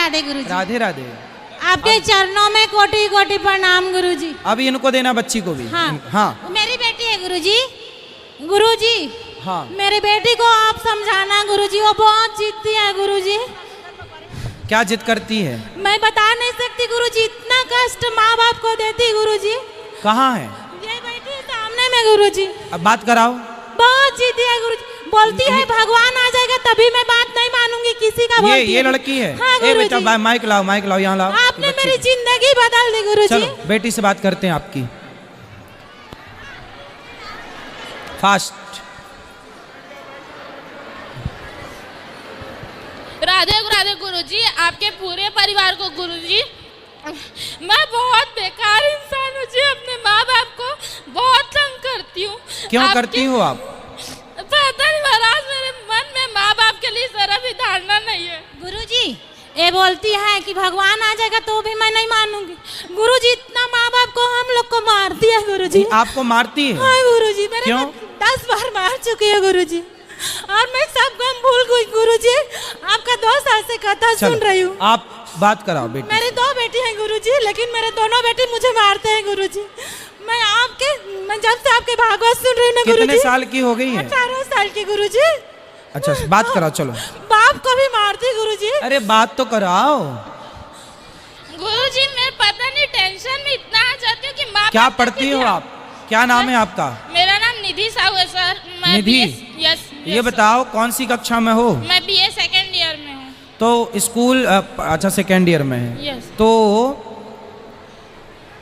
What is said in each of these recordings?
राधे गुरुजी। राधे राधे। आपके चरणों में कोटि कोटि प्रणाम गुरुजी। अभी इनको देना बच्ची को भी। हाँ, हाँ। मेरी बेटी है गुरुजी। गुरुजी हाँ, मेरी बेटी को आप समझाना गुरुजी, वो बहुत जिद्दी है गुरुजी। क्या जिद करती है? मैं बता नहीं सकती गुरुजी, इतना कष्ट माँ बाप को देती गुरुजी। कहाँ है? ये बैठी है सामने में गुरुजी। अब बात कराओ। बहुत जिद्दी है गुरुजी, बोलती है भगवान आ जाएगा तभी मैं बात नहीं मानूंगी किसी का। ये लड़की है। हाँ, ए बेटा माइक लाओ, माइक लाओ, यहाँ लाओ। आपने मेरी जिंदगी बदल दी गुरुजी। चलो बेटी से बात करते हैं आपकी। फास्ट। राधे राधे गुरुजी, आपके पूरे परिवार को गुरुजी। मैं बहुत बेकार इंसान हूँ जी, अपने माँ बाप को बहुत तंग करती हूँ। क्यों करती हो आप? पता नहीं महाराज, मेरे मन में माँ बाप के लिए जरा भी धारणा नहीं है गुरुजी। ये बोलती है कि भगवान आ जाएगा तो भी मैं नहीं मानूंगी गुरुजी। इतना माँ बाप को हम लोग को मारती है गुरुजी। आपको मारती है? हाँ गुरुजी, मेरे क्यों? 10 बार मार चुकी है गुरुजी, और मैं सब गम भूल गई गुरुजी। आपका 2 साल से कथा सुन रही हूँ। आप बात कराओ बेटी। मेरी 2 बेटी हैं गुरुजी, लेकिन मेरे दोनों बेटी मुझे मारते हैं गुरुजी। मैं जब से आपके भागवत सुन रही हूँ ना गुरुजी। कितने साल की हो गई है? 18 साल की गुरुजी। अच्छा बात कराओ, चलो। बाप को भी मारती गुरुजी। अरे बात तो कराओ गुरुजी। मैं पता नहीं टेंशन में इतना आ जाती हूँ कि माँ क्या बाप पढ़ती हो आप? क्या नाम है आपका? मेरा नाम निधि साहू है सर। मैं निधि? यस। ये बताओ कौन सी कक्षा में हो? मैं BA सेकेंड ईयर में हूँ। तो स्कूल अच्छा सेकेंड ईयर में है। यस। तो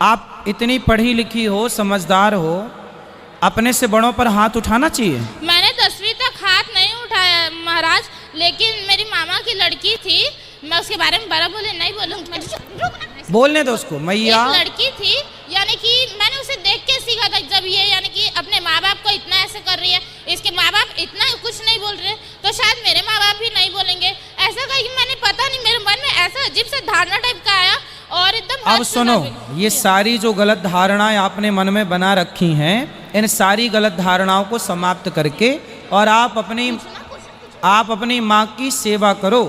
आप इतनी पढ़ी लिखी हो, समझदार हो, अपने से बड़ों पर हाथ उठाना चाहिए। मैंने 10वीं तक हाथ नहीं उठाया महाराज, लेकिन मेरी मामा की लड़की थी, मैं उसके बारे में बड़ा बोले नहीं बोलूँगी। बोलने दो उसको। मैया एक लड़की थी, यानी कि मैंने उसे देख के सीखा था। जब ये यानी कि अपने माँ बाप को इतना ऐसे कर रही है, इसके माँ बाप इतना कुछ नहीं बोल रहे, तो शायद मेरे माँ बाप भी नहीं बोलेंगे। ऐसा कहा कि मैंने पता नहीं, मेरे मन में ऐसा अजीब सा धारणा टाइप का आया और एकदम। अब सुनो, ये सारी जो गलत धारणाएं आपने मन में बना रखी हैं, इन सारी गलत धारणाओं को समाप्त करके और आप अपनी माँ की सेवा करो,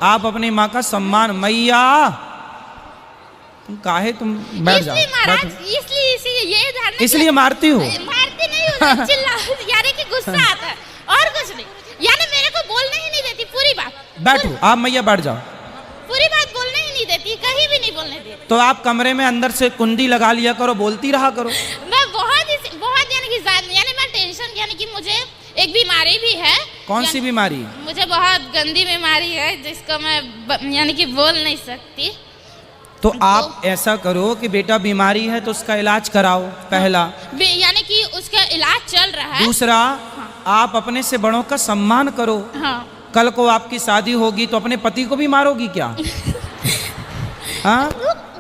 आप अपनी माँ का सम्मान। मैया तुम काहे तुम बैठ जाओ। इसलिए मारती हो? मारती नहीं हूँ, चिल्ला यानी कि गुस्सा आता है और कुछ नहीं। यानी मेरे को बोलने ही नहीं देती पूरी बात। बैठो आप मैया, बैठ जाओ। पूरी बात बोलने ही नहीं देती, कहीं भी नहीं बोलने देती। तो आप कमरे में अंदर से कुंडी लगा लिया करो, बोलती रहा करो। मैं बहुत यानी कि यानी मैं टेंशन, यानी कि मुझे एक बीमारी भी है। कौन सी बीमारी? मुझे बहुत गंदी बीमारी है जिसको मैं यानी कि बोल नहीं सकती। तो आप ऐसा करो कि बेटा बीमारी है तो उसका इलाज कराओ, पहला। यानी कि उसका इलाज चल रहा है। दूसरा, आप अपने से बड़ों का सम्मान करो। हाँ। कल को आपकी शादी होगी तो अपने पति को भी मारोगी क्या? हाँ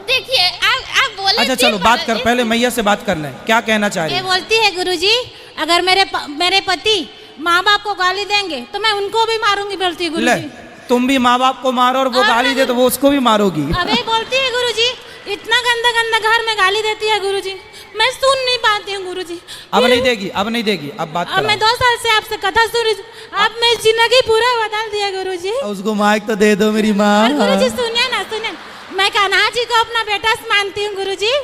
देखिए आप बोले। अच्छा चलो बात कर, पहले मैया से बात कर लें, क्या कहना चाह रही ये है? बोलती है गुरुजी, अगर मेरे पति माँ बाप को गाली देंगे तो मैं उनको भी मारूंगी। बोलती है ले, गुरुजी। तुम भी माँ बाप को मारो और वो गाली दे तो वो उसको भी मारोगी। अबे बोलती है गुरुजी, इतना गंदा गंदा घर में गाली देती है गुरुजी, मैं सुन नहीं पाती हूँ गुरुजी। अब नहीं देगी, अब नहीं देगी, अब बात अब मैं 2 साल से आपसे कथा सुन रही हूँ, आप मेरी जिंदगी पूरा बदल दिया गुरुजी। उसको माइक तो दे दो मेरी माँ। गुरुजी सुनिए ना, सुनिए। मैं कान्हा जी को अपना बेटा मानती हूँ गुरुजी,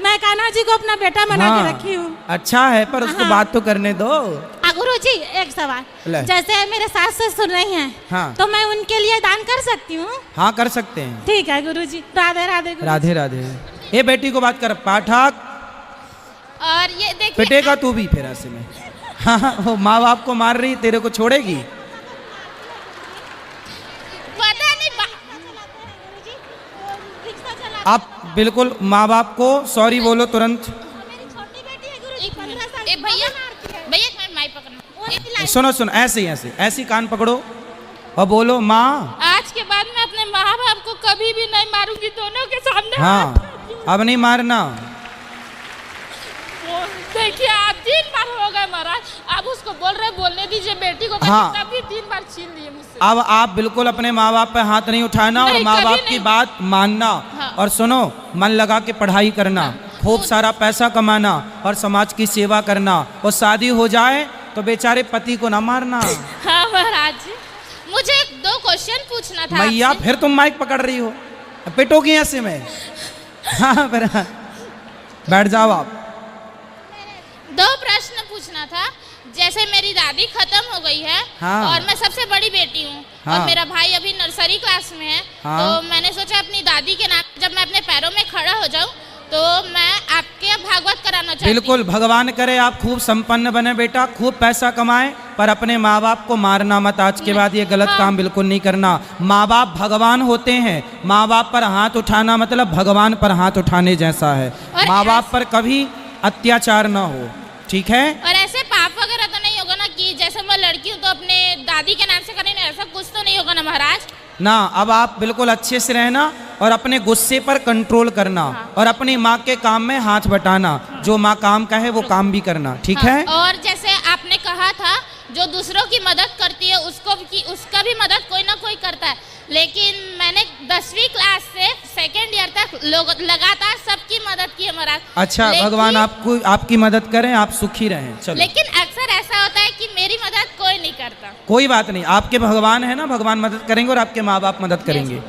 मैं कान्हा जी को अपना बेटा बना के रखी हूँ। अच्छा है, पर उसको बात तो करने दो। गुरुजी एक सवाल, जैसे मेरे सास से सुन रही हैं, हाँ। तो मैं उनके लिए दान कर सकती हूँ? हाँ कर सकते हैं। ठीक है गुरुजी। राधे राधे गुरुजी। राधे राधे। ये बेटी को बात कर, पाठक। और ये देखिए, पिटेगा तू भी फिर ऐसे में। हाँ, वो माँ बाप को मार रही, तेरे को छोड़ेगी? पता नहीं आप बिल्कुल माँ बाप को सॉरी बोलो तुरंत। भैया माइक पकड़ना। सुनो ऐसे कान पकड़ो और बोलो माँ। आज के बाद मैं अपने माँ बाप को कभी भी नहीं मारूंगी, दोनों के सामने। हाँ अब नहीं मारना। देखिए आप 3 बार हो गए महाराज, आप उसको बोलने दीजिए बेटी को। हाँ। तभी 3 बार छीन लिए मुझसे। अब आप बिल्कुल अपने माँ बाप पे हाथ नहीं उठाना और माँ बाप की बात मानना। हाँ। और सुनो, मन लगा के पढ़ाई करना, खूब सारा पैसा कमाना और समाज की सेवा करना, और शादी हो जाए तो बेचारे पति को ना मारना। हाँ महाराज, मुझे 2 क्वेश्चन पूछना था मैया आपसे। फिर तुम माइक पकड़ रही हो, पिटोगी ऐसे में। हाँ फिर बैठ जाओ आप। 2 प्रश्न पूछना था। जैसे मेरी दादी खत्म हो गई है, हाँ। और मैं सबसे बड़ी बेटी हूँ, हाँ। और मेरा भाई अभी नर्सरी क्लास में है। हाँ। तो मैंने सोचा अपनी दादी के नाम, जब मैं अपने पैरों में खड़ा हो जाऊँ तो मैं आपके यहाँ भागवत कराना चाहती हूँ। बिल्कुल, भगवान करे आप खूब संपन्न बने बेटा, खूब पैसा कमाएं, पर अपने माँ बाप को मारना मत। आज के बाद ये गलत हाँ। काम बिल्कुल नहीं करना। माँ बाप भगवान होते हैं, माँ बाप पर हाथ उठाना मतलब भगवान पर हाथ उठाने जैसा है। और माँ बाप पर कभी अत्याचार ना हो, ठीक है। और ऐसे पाप वगैरह तो नहीं होगा ना कि जैसे मैं लड़की हूँ तो अपने दादी के नाम से करेंगे, ऐसा कुछ तो नहीं होगा ना महाराज? ना, अब आप बिल्कुल अच्छे से रहना और अपने गुस्से पर कंट्रोल करना, और अपनी माँ के काम में हाथ बटाना। जो माँ काम कहे वो काम भी करना, ठीक हाँ। है। और जैसे आपने कहा था जो दूसरों की मदद करती है उसका भी मदद कोई ना कोई करता है, लेकिन मैंने 10वीं क्लास से 2nd ईयर तक लगातार सबकी मदद की है महाराज। अच्छा, भगवान आपको आपकी मदद करें, आप सुखी रहें। चलो, लेकिन अक्सर ऐसा होता है कि मेरी मदद कोई नहीं करता। कोई बात नहीं, आपके भगवान है ना, भगवान मदद करेंगे और आपके माँ बाप मदद करेंगे।